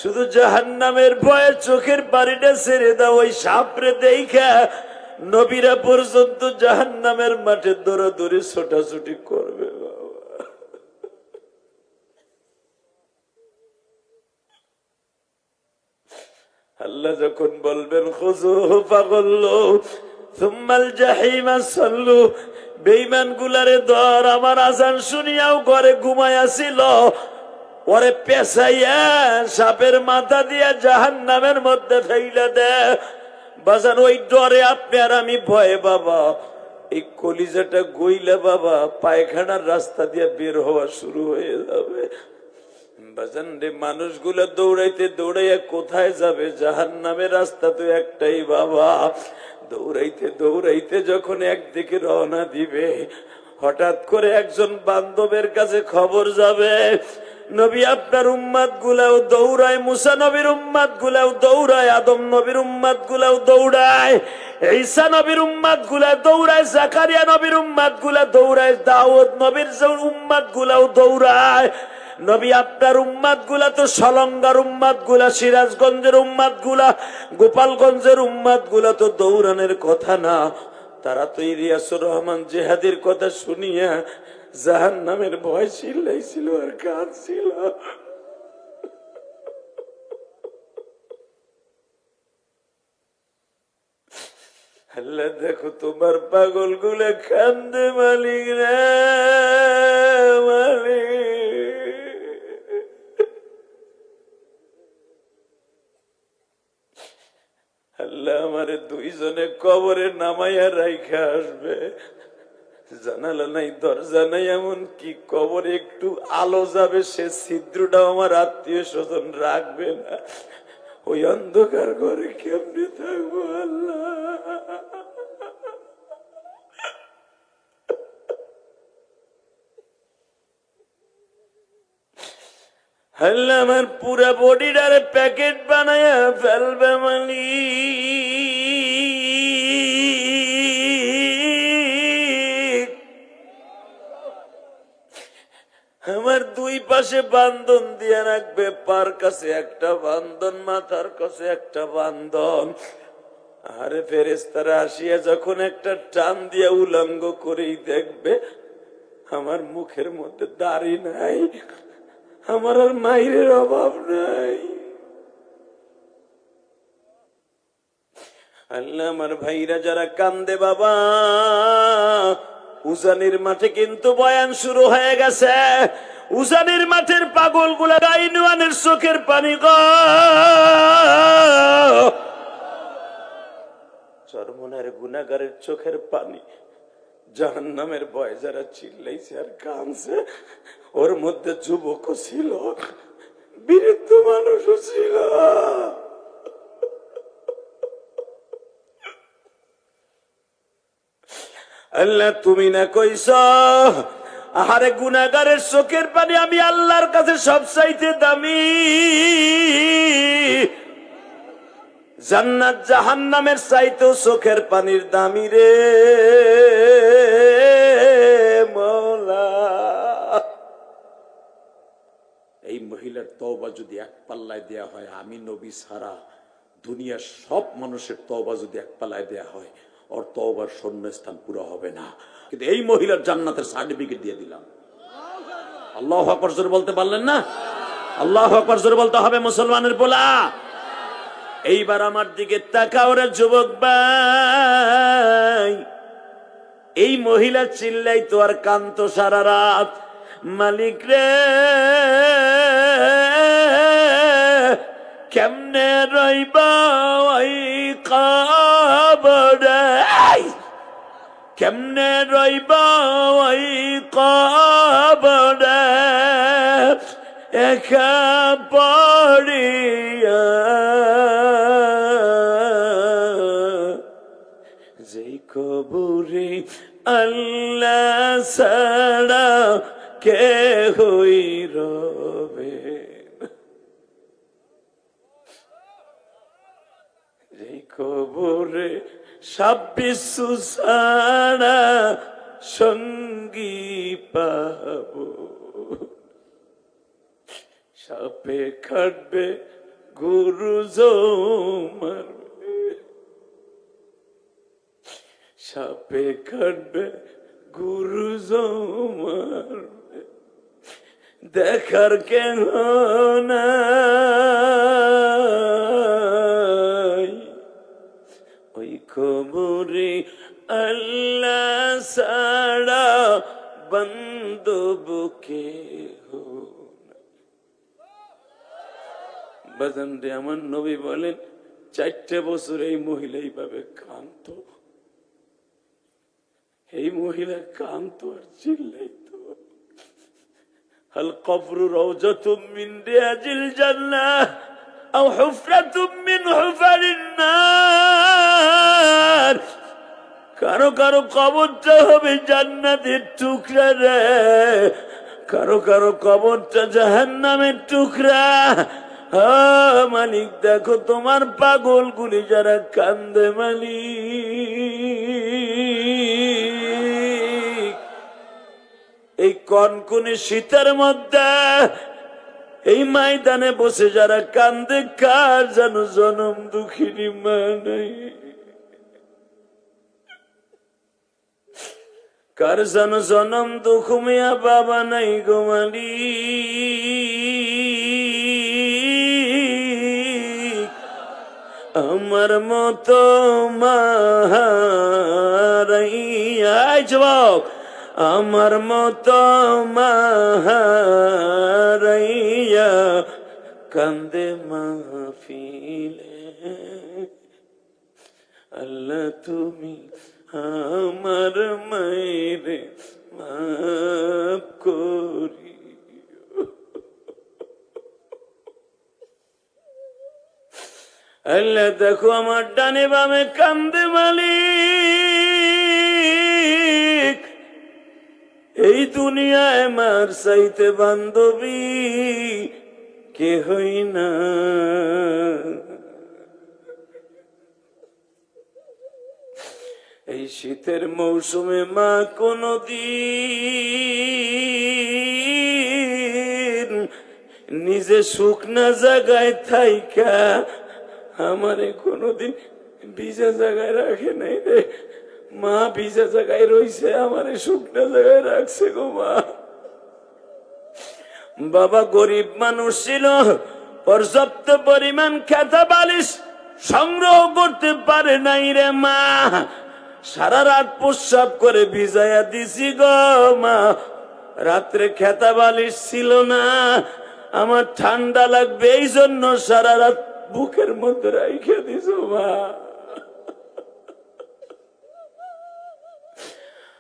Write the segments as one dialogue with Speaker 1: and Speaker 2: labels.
Speaker 1: শুধু জাহান্নামের ভয়ে চোখের পানিটা ছেড়ে দাও। ওই সাপরে দেখা নবীরা পর্যন্ত জাহান্নামের মাঠে দৌড়াদৌড়ি ছোটাছুটি করবে। আল্লাহ যখন বলবেন খুযুহু ফাগুল্লু সুম্মাল জাহিমা সাল্লু, বেঈমান গুলারে ধর। আমার আজান শুনিয়াও ঘরে ঘুমাইয়াছিল, ওরে পেছাইয়া সাপের মাথা দিয়া জাহান্নামের মধ্যে ফেইলা দে। বাজান ওই ডরে আপনি আর আমি ভয়ে বাবা এই কলিজাটা গইলে বাবা পায়খানার রাস্তা দিয়ে বের হওয়া শুরু হয়ে যাবে। বাজান রে, মানুষগুলো দৌড়াইতে দৌড়াইয়া কোথায় যাবে? জাহান্নামের রাস্তা তো একটাই বাবা। দৌড়াইতে দৌড়াইতে যখন একদিকে রওনা দিবে, হঠাৎ করে একজন বান্ধবের কাছে খবর যাবে, নবী আপনার উম্মাত গুলাও দৌড়ায়, মুসা নবীর উম্মাত গুলাও দৌড়ায়, আদম নবীর উম্মাত গুলাও দৌড়ায়, ঈসা নবীর উম্মাত গুলা দৌড়ায়, জাকারিয়া নবীর উম্মাত গুলা দৌড়ায়, দাউদ নবীর উম্মাত গুলাও দৌড়ায়। নবী আপনার উম্মাত গুলা তো সলঙ্গার উম্মাত গুলা, সিরাজগঞ্জের উম্মাত গুলা, গোপালগঞ্জের উম্মাত গুলা তো দৌড়ানোর কথা না। তারা তো ইলিয়াসুর রহমান জেহাদির কথা শুনিয়া জাহান্নামের ভয় চিল্লাইছিল আর কাঁদছিল। আল্লাহ দেখো তোমার পাগল গুলা কান্দে, মালিক রে মালিক। আল্লাহ আমারে দুইজনে কবরে নামাইয়া রাইখা আসবে। জানালা নাই, দরজা নাই, এমন কি কবরে একটু আলো যাবে সে ছিদ্রটাও আমার আত্মীয় স্বজন রাখবে না। ওই অন্ধকার ঘরে কেমনে থাকবো আল্লাহ? আল্লাহ আমার পুরা বডিটারে প্যাকেট বানায়া ফেলবে মালিক। আমার দুই পাশে বান্ধন দিয়ে রাখবে, পার কাছে একটা বান্ধন, মাথার কাছে একটা বান্ধন। আরে ফেরেশতারা আসিয়া যখন একটা টান দিয়া উলঙ্গ করেই দেখবে আমার মুখের মধ্যে দাড়ি নাই, আমার আর মাইরের অভাব নাই। আল্লাহ আমার ভাইরা যারা কান্দে বাবা, উজানির মাঠে কিন্তু বয়ান শুরু হয়ে গেছে। উজানির মাঠের পাগল গুলা আইনওয়ানের চোখের পানি গো, চরমনের গুনাহগারের চোখের পানি। জাহান্নামের ভয় যারা চিল্লাইছে আর কাঁদছে, ওর মধ্যে যুবকও ছিল, বৃদ্ধ মানুষও ছিল। আল্লাহ তুমি না কইছ আহারে গুনাহগারের চোখের পানি আমি আল্লাহর কাছে সবচাইতে দামি। জান্নাত জাহান্নামের চাইতেও চোখের পানির দামি রে মওলা। এই মহিলার তওবা যদি এক পাল্লায় দেয়া হয়, আমি নবী ছাড়া দুনিয়ার সব মানুষের তওবা যদি এক পাল্লায় দেয়া হয়, ওর তওবার শূন্যস্থান পুরো হবে না। কিন্তু এই মহিলার জান্নাতের সার্টিফিকেট দিয়ে দিলাম। আল্লাহু আকবার জোরে বলতে পারলেন না? আল্লাহু আকবার জোরে বলতে হবে মুসলমানের পোলা। এইবার আমার দিকে তাকাও রে যুবক ভাই। এই মহিলা চিল্লাই তো আর কান্ত সারা রাত, মালিক রে কেমনে রইবা ওই কবরে, কেমনে রইবা ওই কবরে একা পড়িয়া, যেই কবরে আল্লাহ ছাড়া কে হই রবে, যেই কবরে 26 ছাড়া সঙ্গী পাবো। সাপে কাটবে গুরু মারবে, সাপে কাটবে গুরু মারবে, দেখার কেন নাই ওই কবরে আল্লাহ সাড়া বান্ধবকে। বাজান রে, আমার নবী বলেন 4 বছর এই মহিলা এইভাবে কান্ত, এই মহিলা কান্ত আর চিল্লাইতো, হাল কবরু রাউজাতুম মিন রিয়াজিল জান্নাহ আও হুফরাতুম মিন হুফারিন নার। কারো কারো কবরটা হবে জান্নাতের টুকরা রে, কারো কারো কবরটা জাহান্নামের টুকরা। মালিক দেখো তোমার পাগল গুলি যারা কান্দে মালিক, এই কনকনে শীতের মধ্যে এই ময়দানে বসে যারা কান্দে, কার যেন জনম দুঃখিনী মা নাই, কার যেন জনম দুঃখ মিয়া বাবা নাই গো মালিক। আমার মতো মাহারাইয়া যুবক, আমার মতো মাহারাইয়া কান্দে মাহফিলে, আল্লাহ তুমি আমার মায়ের মাফ করি। আল্লাহ দেখো আমার ডানে বামে কান্দে মালিক, এই দুনিয়ায় মার চাইতে বান্ধবী কে হই না। এই শীতের মৌসুমে মা কোনদিন নিজে শুকনা জায়গায় থাইকা আমারে কোনদিন ভিজা জায়গায় রাখে নাই রে। মা ভিজা জায়গায় রইছে, আমারে শুকনা জায়গায় রাখছে গো মা। বাবা গরিব মানুষ ছিল, পর্যাপ্ত পরিমাণ খেতা বালিশ সংগ্রহ করতে পারে নাই রে মা, সারা রাত প্রস্রাব করে ভিজাইয়া দিছি গো মা। রাত্রে খেতা বালিশ ছিল না, আমার ঠান্ডা লাগবে এই জন্য সারা রাত বুকের মধ্যে রাইখে দিছ মা।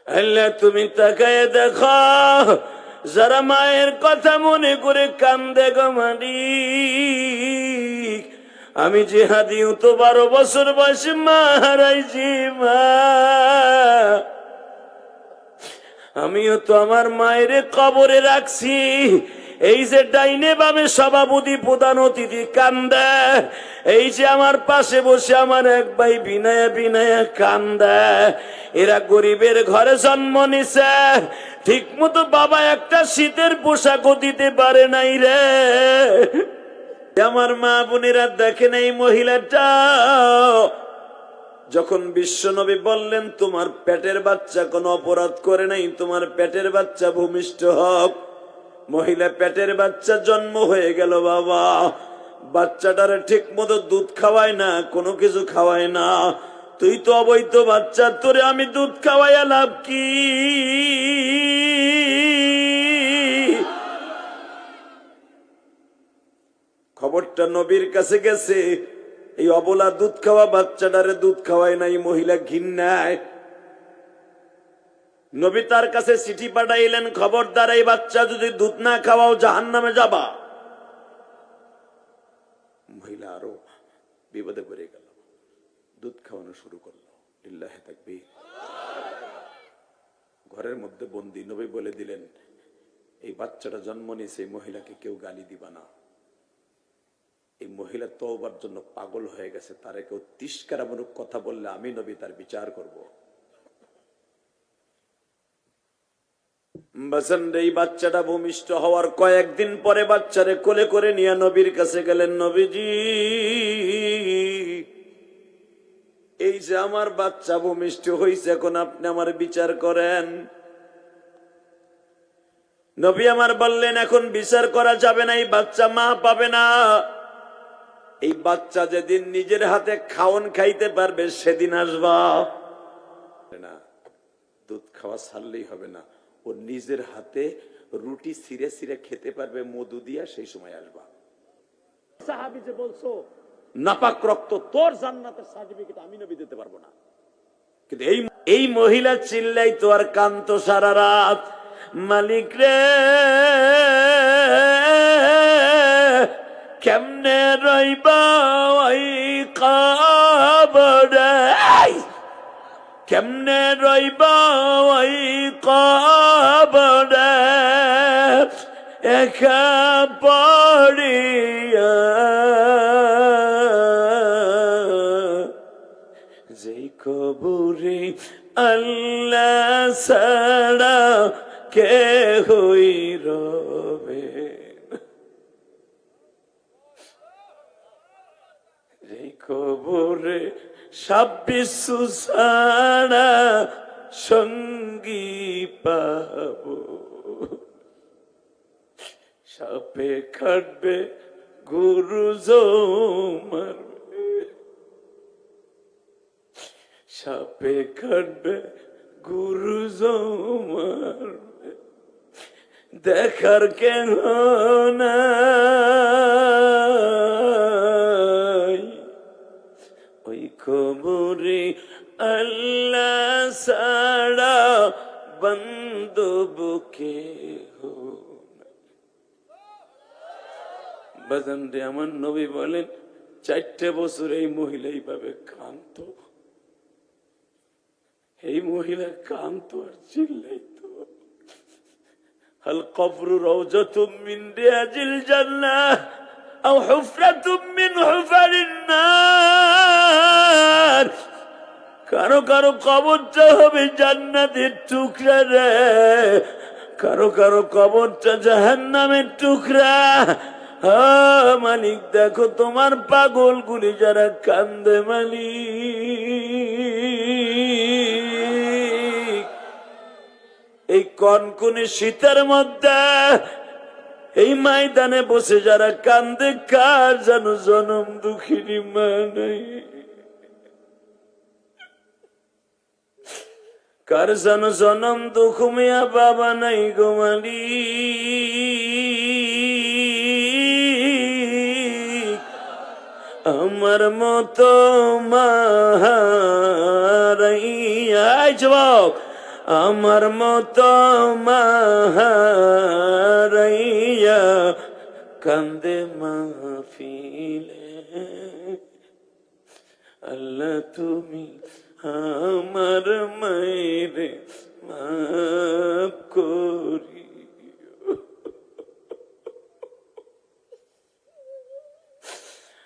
Speaker 1: আল্লাহ তুমি তাকায় দেখো যারা মায়ের কথা মনে করে কান্দে গো মালিক। আমি জিহাদিও তো 12 বছর বয়সে মা হারাইছি মা, আমিও তো আমার মায়ের কবরে রাখছি। এই যে ডাইনে বামে সভাপতি প্রধান অতিথি কান্দে, এই যে আমার পাশে বসে আমার এক ভাই বিনায়া বিনায়া কান্দে, এরা গরিবের ঘরে জন্ম নিছে, ঠিক মতো বাবা একটা শীতের পোশাকও দিতে পারে নাই রে। আমার মা বোনেরা দেখেন এই মহিলাটা যখন বিশ্বনবী বললেন তোমার পেটের বাচ্চা কোনো অপরাধ করে নাই, তোমার পেটের বাচ্চা ভূমিষ্ঠ হোক, মহিলা পেটের বাচ্চা জন্ম হয়ে গেল। বাবা বাচ্চাটারে ঠিক মতো দুধ খাওয়ায় না, কোনো কিছু খাওয়ায় না, তুই তো অবৈধ বাচ্চা, তোরে আমি দুধ খাওয়াইয়া লাভ কি? খবরটা নবীর কাছে গেছে, এই অবলা দুধ খাওয়া বাচ্চাটারে দুধ খাওয়ায় নাই, মহিলা ঘৃণায়। নবী তার কাছে চিঠি পাঠাইলেন, খবরদার এই বাচ্চা যদি দুধ না খাওয়াও জাহান্নামে যাবা। মহিলা আরো বিপদে পড়ে গেল, দুধ খাওয়ানো শুরু করলো। লিল্লাহি তাকবীর। ঘরের মধ্যে বন্দী। নবী বলে দিলেন এই বাচ্চাটা জন্ম নিয়েছে, এই মহিলাকে কেউ গালি দিবা না। এই মহিলা তওবার জন্য পাগল হয়ে গেছে, তারে কেউ তিরস্কারমূলক কথা বললে আমি নবী তার বিচার করব। বাজান এই বাচ্চাটা ভূমিষ্ঠ হওয়ার কয়েকদিন পরে বাচ্চারে কোলে করে নিয়ে নবীর কাছে গেলেন। নবীজি, এই যে আমার বাচ্চা ভূমিষ্ঠ হয়েছে, এখন আপনি আমার বিচার করেন। নবী আমার বললেন, এখন বিচার করা যাবে না, এই বাচ্চা মা পাবে না। এই বাচ্চা যেদিন নিজের হাতে খাওন খাইতে পারবে সেদিন আসবা না। দুধ খাওয়া ছাড়লেই হবে না, ও নিজের হাতে রুটি ছিঁড়ে ছিঁড়ে খেতে পারবে মধু দিয়া, সেই সময় আসবা। সাহাবী যে বলছো নাপাক রক্ত তোর জান্নাতের সার্টিফিকেট আমি নবী দিতে পারবো না, কিন্তু এই মহিলা চিল্লাই তো আর কান্ত সারা রাত, মালিক রে কেমনে রইবা ওই কবরে, কেমনে রইবা ওই কবরে একা পড়িয়া, যেই কবরে আল্লাহ ছাড়া কে হই রবে, যেই কবরে সাব্বিশু ছাড়া সঙ্গী পাবো, সাপে কাটবে গুরু মারবে, সাপে কাটবে গুরু মারবে, দেখার কেন নাই ওই কবরে আল্লাহ ছাড়া বান্ধব কেহ। বাজান রে, আমার নবী বলেন 4 বছর এই মহিলা এইভাবে কান্ত, এই মহিলা কান্ত আর চিল্লাইতো, হাল কবরু রাউজাতুম মিন রিয়াজিল জান্নাহ আও হুফরাতুম মিন হুফারিন নার, কারো কারো কবরটা হবে জান্নাতের টুকরা রে, কারো কারো কবরটা জাহান্নামের টুকরা। মালিক দেখো তোমার পাগল গুলি যারা কান্দে, মালিক এই কনকনে শীতের মধ্যে এই ময়দানে বসে যারা কান্দে, কার যেন জনম দুঃখিনী মা নাই, কার যেন জনম দুঃখ মিয়া বাবা নাই গো মালিক। আমার মতো মাহারাইয়া যুবক, আমার মতো মাহারাইয়া কান্দে মাহফিলে, আল্লাহ তুমি আমার মায়ের মাফ করি।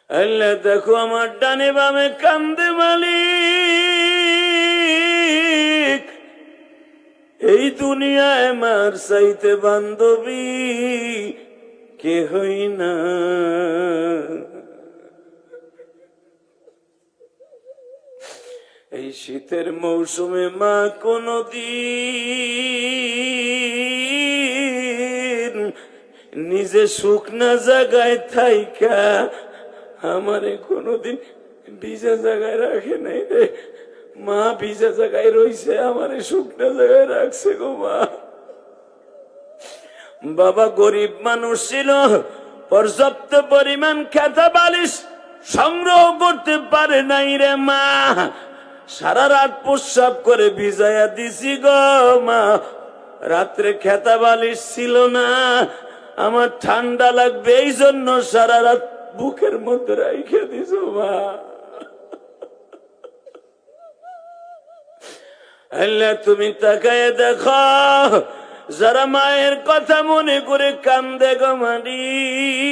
Speaker 1: আল্লাহ দেখো আমার ডানে বামে কান্দে মালিক, এই দুনিয়ায় মার চাইতে বান্ধবী কে হই না। এই শীতের মৌসুমে মা কোনদিন নিজে শুকনা জায়গায় থাইকা আমারে কোনদিন ভিজা জায়গায় রাখে নাই রে মা, ভিজা জায়গায় রইছে, আমারে শুকনা জায়গায় রাখছে গো মা। বাবা গরিব মানুষ ছিল, পর্যাপ্ত পরিমাণ খেতা বালিশ সংগ্রহ করতে পারে নাই রে মা, সারা রাত প্রস্রাব করে ভিজাইয়া দিছি গো মা, রাত্রে খেতা বালিশ ছিল না, আমার ঠান্ডা লাগবে এই জন্য সারা রাত বুকের মধ্যে রাইখে দিছ মা। আল্লাহ তুমি তাকায় দেখো যারা মায়ের কথা মনে করে কান্দে গো মালিক।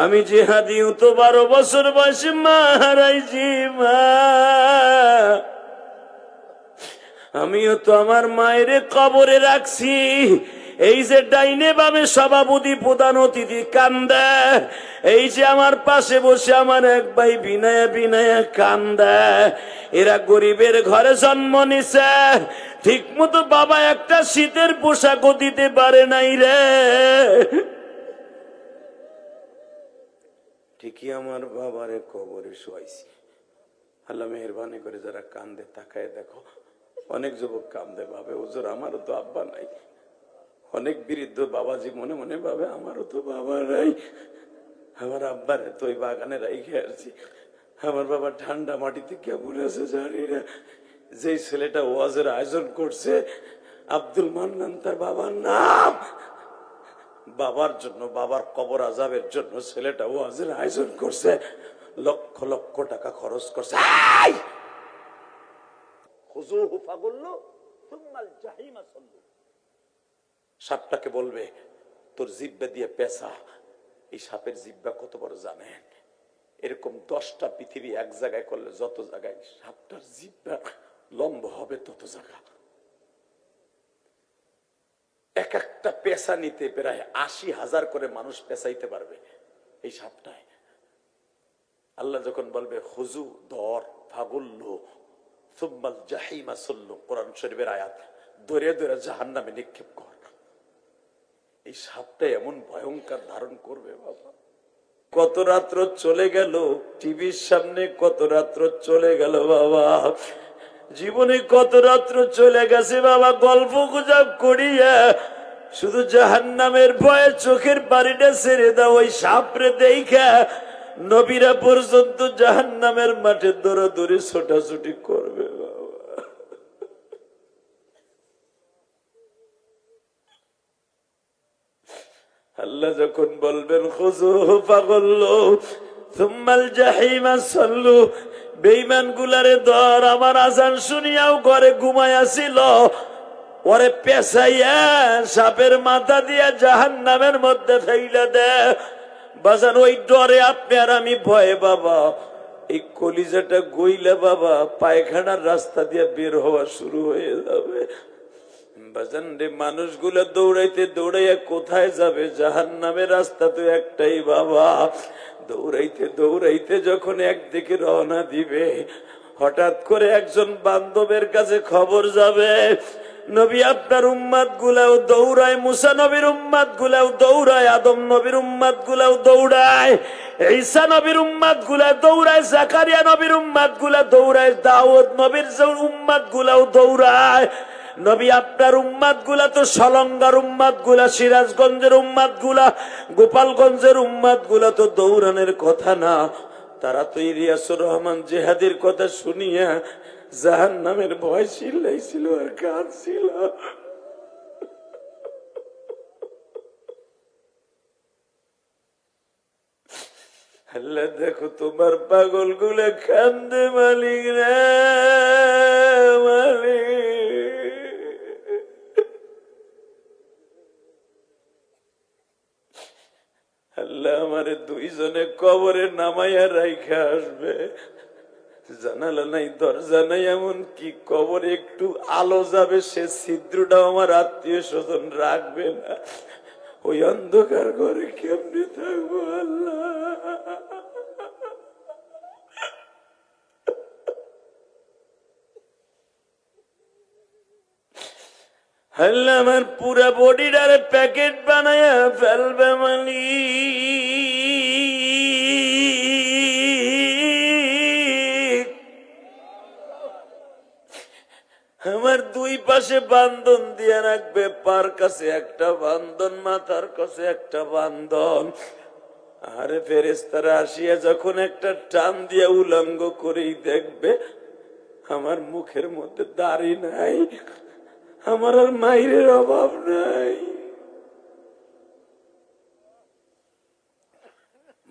Speaker 1: আমি জিহাদিও তো 12 বছর বয়সে মা হারাইছি মা, আমিও তো আমার মায়ের কবরে রাখছি। এই যে ডাইনে বামে সভাপতি প্রধান অতিথি কান্দে, এই যে আমার পাশে বসে আমার এক ভাই বিনয়া বিনয়া কান্দে, এরা গরিবের ঘরে জন্ম নিছে, ঠিক মতো বাবা একটা শীতের পোশাকও দিতে পারে নাই রে। ঠিকই আমার বাবারে কবরে শোয়াইছি। আল্লাহ মেহরবানি করে যারা কান্দে তাকায় দেখো, অনেক যুবক কান্দে, ভাবে হুজুর আমারও তো আব্বা নাই। অনেক বৃদ্ধ বাবাজি মনে মনে ভাবে আমারও তো বাবা নাই, আমার আব্বারে তো ওই বাগানে রাইখে আসছি। আমার বাবা ঠান্ডা মাটিতে কেমন আছে জানি না। যে ছেলেটা ওয়াজের আয়োজন করছে আব্দুল মান্নান তার বাবার নাম, বাবার জন্য, বাবার কবর আজাবের জন্য ছেলেটা ওয়াজের আয়োজন করছে, লক্ষ লক্ষ টাকা খরচ করছে। সাপটাকে বলবে তোর জিব্বা দিয়ে পেঁচা। এই সাপের জিব্বা কত বড় জানেন? এরকম 10টা পৃথিবী এক জায়গায় করলে যত জায়গায় সাপটার জিব্বা লম্ব হবে তত জায়গা। এক একটা পেশা নিতে প্রায় 80,000 করে মানুষ পেশাইতে পারবে এই সাপটায়। আল্লাহ যখন বলবে খুজু ধর ফাগুল্লু সুম্মাল জাহিমা সল্লু, কোরআন শরীফের আয়াত, দৌড়ে দৌড়ে জাহান্নামে নিক্ষেপ কর। এই সাপটা এমন ভয়ঙ্কর ধারণ করবে বাবা। কত রাত্র চলে গেল টিভির সামনে, কত রাত্র চলে গেল বাবা, জীবনে কত রাত্র চলে গেছে বাবা গল্প গুজব করিয়া। শুধু জাহান্নামের ভয়ে চোখের পানিটা ছেড়ে দাও, ওই সাপরে দেখা নবীরা পর্যন্ত জাহান্নামের মাঠে দৌড়াদৌড়ি ছোটাছুটি করবে বাবা। আল্লাহ যখন বলবেন খুযু ফাগুল্লু সুম্মাল জাহিমা সাল্লু, বেঈমান গুলারে ধর। আমার আজান শুনিয়াও ঘরে ঘুমাইয়াছিল, ওরে পেছাইয়া সাপের মাথা দিয়া জাহান্নামের মধ্যে ফেইলা দে। বাজান ওই ডরে আপনি আর আমি ভয়ে বাবা এই কলিজাটা গইলে বাবা পায়খানার রাস্তা দিয়ে বের হওয়া শুরু হয়ে যাবে। বাজান রে, মানুষগুলো দৌড়াইতে দৌড়াইয়া কোথায় যাবে? জাহান্নামের রাস্তা তো একটাই বাবা। দৌড়াইতে দৌড়াইতে যখন একদিকে রওনা দিবে, হঠাৎ করে একজন বান্ধবের কাছে খবর যাবে, নবী আপনার উম্মাত গুলাও দৌড়ায়, মুসা নবীর উম্মাত গুলাও দৌড়ায়, আদম নবীর উম্মাত গুলাও দৌড়ায়, ঈসা নবীর উম্মাত গুলা দৌড়ায়, জাকারিয়া নবীর উম্মাত গুলা দৌড়ায়, দাউদ নবীর উম্মাত গুলাও দৌড়ায়। নবী আপনার উম্মাত গুলা তো সলঙ্গার উম্মাত গুলা, সিরাজগঞ্জের উম্মাত গুলা, গোপালগঞ্জের উম্মাত গুলা তো দৌড়ানোর কথা না। তারা তো ইলিয়াসুর রহমান জেহাদির কথা শুনিয়া জাহান্নামের ভয় চিল্লাইছিল আর কাঁদছিল। আল্লাহ দেখো তোমার পাগল গুলা কান্দে মালিক রে মালিক। আল্লাহ আমারে দুইজনে কবরে নামাইয়া রাইখা আসবে, জানালা নাই দরজা নাই, এমন কি কবরে একটু আলো যাবে সে ছিদ্রটাও আমার আত্মীয় স্বজন রাখবে না। ওই অন্ধকার ঘরে কেমনে থাকবো আল্লাহ? আল্লাহ আমার পুরা বডিটারে প্যাকেট বানায়া ফেলবে মালিক। আমার দুই পাশে বান্ধন দিয়ে রাখবে, পার কাছে একটা বান্ধন, মাথার কাছে একটা বান্ধন। আরে ফেরেশতারা আসিয়া যখন একটা টান দিয়া উলঙ্গ করেই দেখবে আমার মুখের মধ্যে দাড়ি নাই, আমার আর মাইরের অভাব নাই।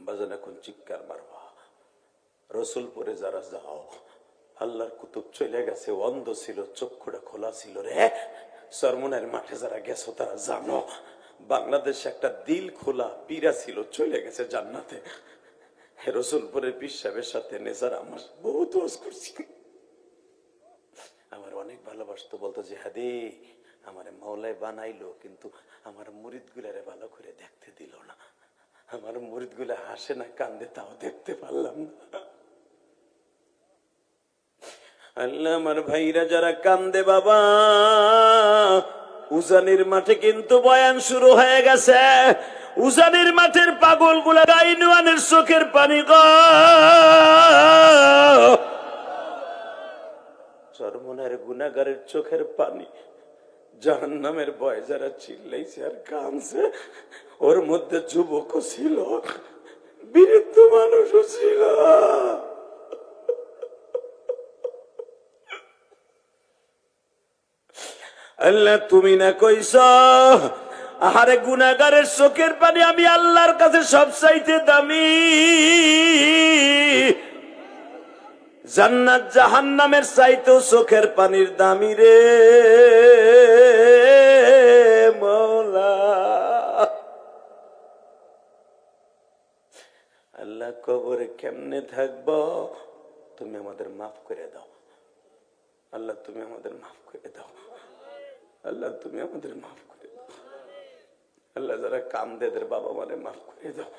Speaker 1: বাজান এখন চিৎকার মারবা। রসুলপুরে যারা যাও, আল্লাহর কুতুব চলে গেছে, অন্ধ ছিল, চক্ষুটা খোলা ছিল রে। সরমনের মাঠে যারা গেছো তারা জানো, বাংলাদেশে একটা দিল খোলা পীরা ছিল, চলে গেছে জান্নাতে। রসুলপুরের পীর সাহেবের সাথে নেজার আমার বহুত ওয়াজ করছি। আমার অনেক ভালোবাসতো, বলতো জিহাদি আমার মাওলায় বানাইলো, কিন্তু আমার মুরিদ গুলারে ভালো করে দেখতে দিল না। আমার মুরিদ গুলা হাসে না কান্দে তাও দেখতে পারলাম না। আল্লাহ, আমার ভাইরা যারা কান্দে বাবা, উজানির মাঠে কিন্তু বয়ান শুরু হয়ে গেছে। উজানির মাঠের পাগল গুলা গাইনওয়ানের চোখের পানি গো, চরমনের গুনাহগারের চোখের পানি, জাহান্নামের ভয় যারা চিল্লাইছে আর কাঁদছে, ওর মধ্যে যুবকও ছিল, বৃদ্ধ মানুষও ছিল। আল্লাহ, তুমি না কইছ আহারে গুনাহগারের চোখের পানি আমি আল্লাহর কাছে সবচাইতে দামি, জান্নাত জাহান্নামের চাইতেও চোখের পানির দামি রে মওলা। আল্লাহ, কবরে কেমনে থাকব, তুমি আমাদের মাফ করে দাও। আল্লাহ, তুমি আমাদের মাফ করে দাও। আল্লাহ, তুমি আমাদের মাফ করে দাও। আল্লাহ, যারা কান্দে এদের বাবা মারে মাফ করে দাও।